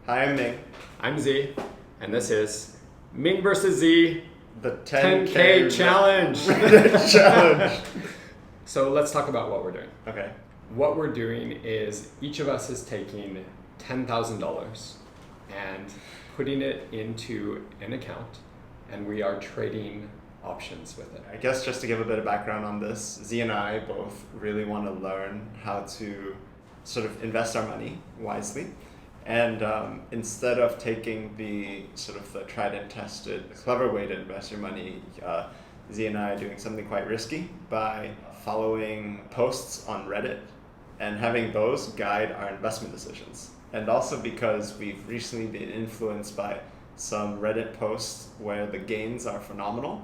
Hi, I'm Ming. I'm Z, and this is Ming versus Z, The 10K challenge. challenge. So let's talk about what we're doing. Okay. What we're doing is each of us is taking $10,000 and putting it into an account, and we are trading options with it. I guess just to give a bit of background on this, Z and I both really want to learn how to sort of invest our money wisely. And instead of taking the sort of the tried and tested, clever way to invest your money, Z and I are doing something quite risky by following posts on Reddit and having those guide our investment decisions. And also because we've recently been influenced by some Reddit posts where the gains are phenomenal,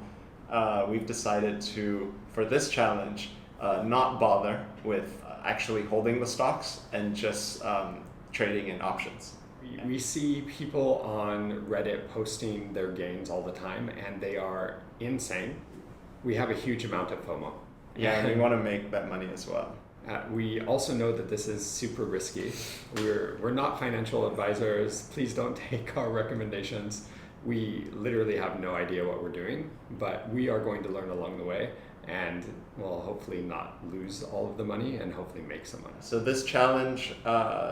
we've decided to, for this challenge, not bother with actually holding the stocks and just trading in options. We see people on Reddit posting their gains all the time, and they are insane. We have a huge amount of FOMO. Yeah, and we want to make that money as well. We also know that this is super risky. We're not financial advisors. Please don't take our recommendations. We literally have no idea what we're doing, but we are going to learn along the way and we'll hopefully not lose all of the money and hopefully make some money. So this challenge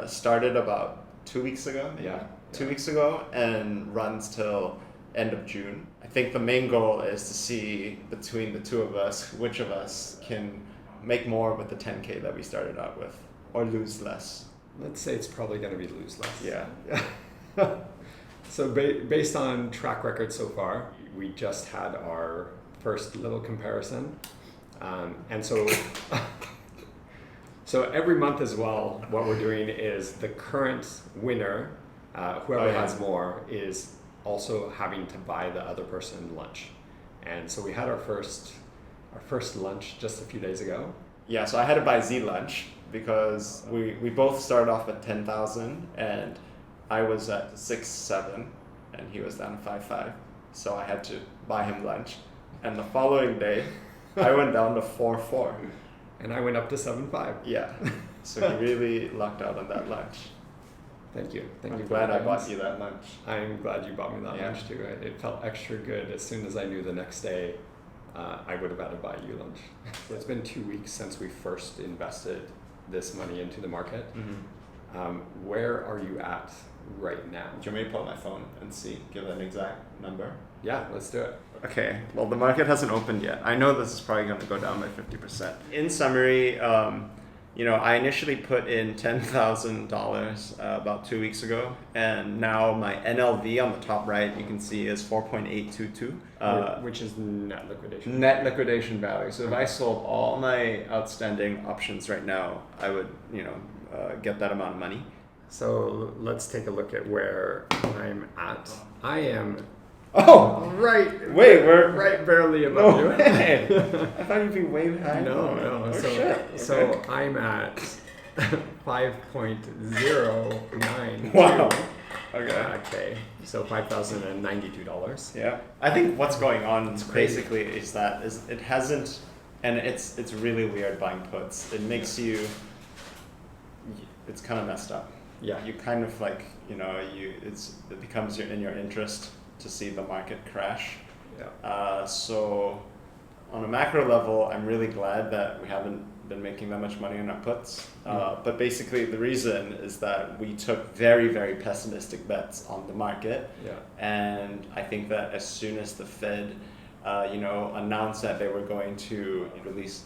started about 2 weeks ago. Yeah. 2 weeks ago and runs till end of June. I think the main goal is to see between the two of us, which of us can make more with the 10K that we started out with or lose less. Let's say it's probably going to be lose less. Yeah. So based on track record so far, we just had our first little comparison. And so every month as well, what we're doing is the current winner, whoever has more, is also having to buy the other person lunch. And so we had our first lunch just a few days ago. Yeah, so I had to buy Z lunch because we both started off at 10,000 and I was at 6.7 and he was down to 5.5. So I had to buy him lunch. And the following day, I went down to 4.4. And I went up to 7.5. Yeah, so he really lucked out on that lunch. Thank you. Thank you. I'm glad I bought you that lunch. I'm glad you bought me that lunch too. It felt extra good as soon as I knew the next day I would have had to buy you lunch. So it's been 2 weeks since we first invested this money into the market. Mm-hmm. Where are you at right now? Do you want me to pull up my phone and see, give an exact number? Yeah, let's do it. Okay, well the market hasn't opened yet. I know this is probably going to go down by 50%. In summary, I initially put in $10,000 about 2 weeks ago, and now my NLV on the top right, you can see is 4.822. Which is net liquidation. Net liquidation value. So if I sold all my outstanding options right now, I would, get that amount of money. So let's take a look at where I'm at. I am right. Wait, we're right barely above you. Way. I thought you'd be way higher. No. Oh, so shit. So Okay. I'm at 5.092. Wow. Okay. Okay. So $5,092. Yeah. I think what's going on crazy. basically is that it hasn't, and it's really weird buying puts. It makes you. It's kind of messed up. Yeah. You kind of like it becomes in your interest to see the market crash. Yeah. So on a macro level, I'm really glad that we haven't been making that much money on our puts. But basically the reason is that we took very, very pessimistic bets on the market. Yeah. And I think that as soon as the Fed, announced that they were going to release,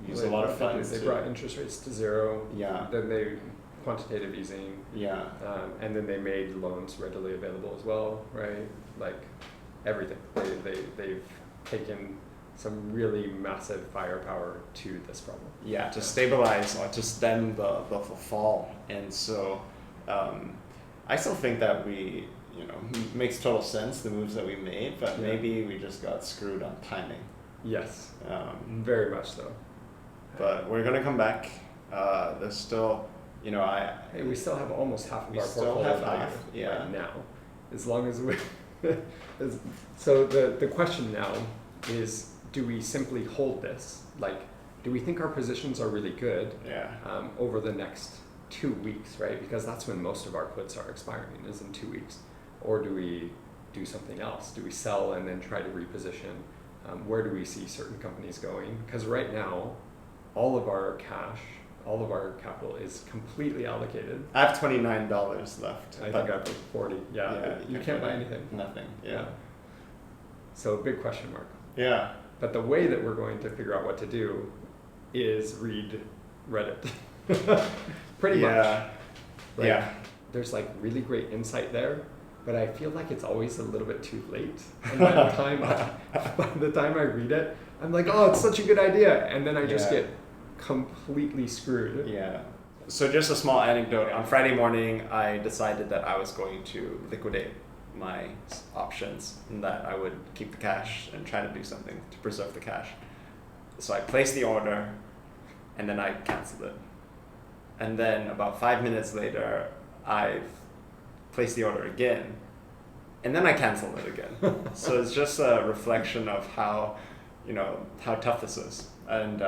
use a lot of funds. They brought interest rates to zero. Yeah. Then they quantitative easing. Yeah. And then they made loans readily available as well, right? Like everything. They've taken some really massive firepower to this problem. Yeah, to stabilize or to stem the fall. And so I still think that makes total sense, the moves that we made, but maybe we just got screwed on timing. Yes, very much so. But we're going to come back. There's still, we still have almost half of we our still portfolio have value half, yeah. right now. As long as we... So the question now is, do we simply hold this? Like, do we think our positions are really good Yeah. over the next 2 weeks, right? Because that's when most of our puts are expiring, is in 2 weeks. Or do we do something else? Do we sell and then try to reposition? Where do we see certain companies going? Because right now, all of our cash, all of our capital is completely allocated. I have $29 left. I think I have 40. Yeah, you can't buy anything. Nothing. Yeah. So big question mark. Yeah. But the way that we're going to figure out what to do is read Reddit. Pretty much. Right? Yeah. There's like really great insight there, but I feel like it's always a little bit too late. And by the time I read it, I'm like, oh, it's such a good idea. And then I just get completely screwed. Yeah. So just a small anecdote. On Friday morning, I decided that I was going to liquidate my options and that I would keep the cash and try to do something to preserve the cash. So I placed the order and then I canceled it. And then about 5 minutes later, I placed the order again and then I canceled it again. So it's just a reflection of how tough this is. And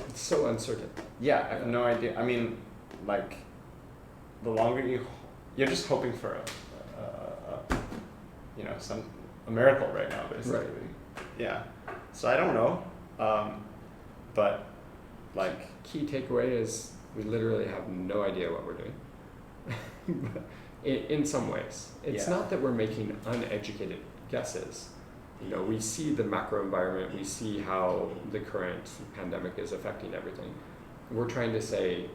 it's so uncertain. Yeah, I have no idea. I mean, like, the longer you're just hoping for a miracle right now, basically. Right. Yeah. So I don't know, but like. Key takeaway is we literally have no idea what we're doing. in some ways, it's not that we're making uneducated guesses. We see the macro environment, we see how the current pandemic is affecting everything. We're trying to say,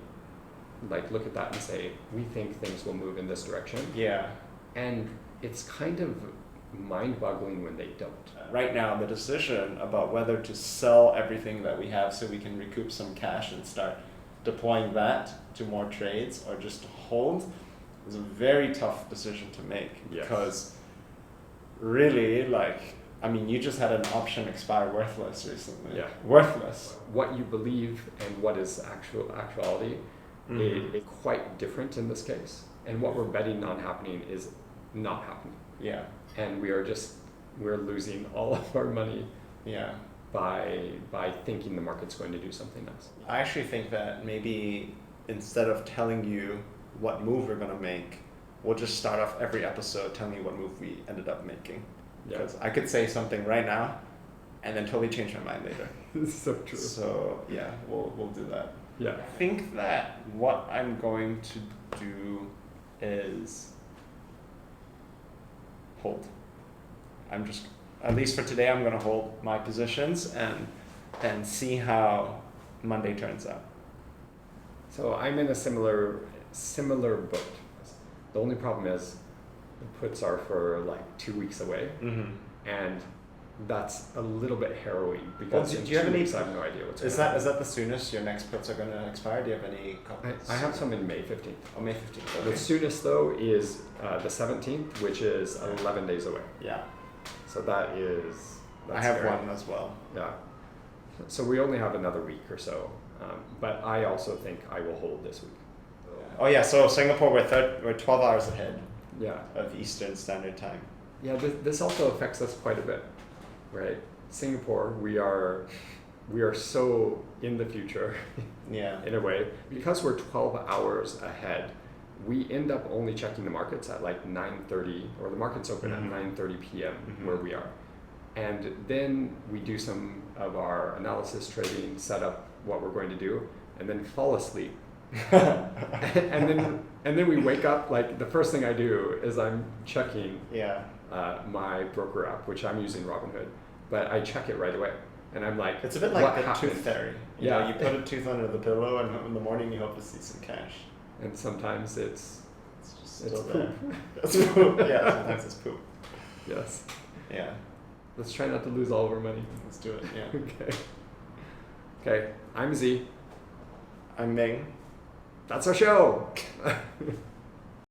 like, look at that and say, we think things will move in this direction. Yeah. And it's kind of mind-boggling when they don't. Right now, the decision about whether to sell everything that we have so we can recoup some cash and start deploying that to more trades or just to hold is a very tough decision to make. Because really, you just had an option expire worthless recently. Yeah. Worthless. What you believe and what is actuality is quite different in this case. And what we're betting on happening is not happening. Yeah. And we're losing all of our money by thinking the market's going to do something else. I actually think that maybe instead of telling you what move we're going to make, we'll just start off every episode telling you what move we ended up making. Because I could say something right now and then totally change my mind later. It's so true. So yeah, we'll do that. Yeah. I think that what I'm going to do is hold. I'm just, at least for today, I'm going to hold my positions and see how Monday turns out. So I'm in a similar boat. The only problem is the puts are for like 2 weeks away, and that's a little bit harrowing because in 2 weeks I have no idea what's going to happen. Is that the soonest your next puts are going to expire? Do you have any? I have some in May 15th. Oh, May 15th. Okay. The soonest though is the 17th, which is 11 days away. Yeah. So that's I have scary. one as well. Yeah. So we only have another week or so, but I also think I will hold this week. Oh yeah, so Singapore we're 12 hours ahead. Yeah. Of Eastern Standard Time. Yeah, this also affects us quite a bit, right? Singapore, we are so in the future. Yeah. In a way, because we're 12 hours ahead, we end up only checking the markets at like 9:30, or the markets open at 9:30 p.m. Where we are, and then we do some of our analysis trading, set up what we're going to do, and then fall asleep. and then we wake up, like the first thing I do is I'm checking my broker app, which I'm using Robinhood, but I check it right away, and I'm like, it's a bit like what the happened? tooth fairy. You put a tooth under the pillow, and in the morning you hope to see some cash. And sometimes it's poop. poop. It's poop. Yeah, sometimes it's poop. Yes. Yeah. Let's try not to lose all of our money. Let's do it. Yeah. Okay. I'm Z. I'm Ming. That's our show.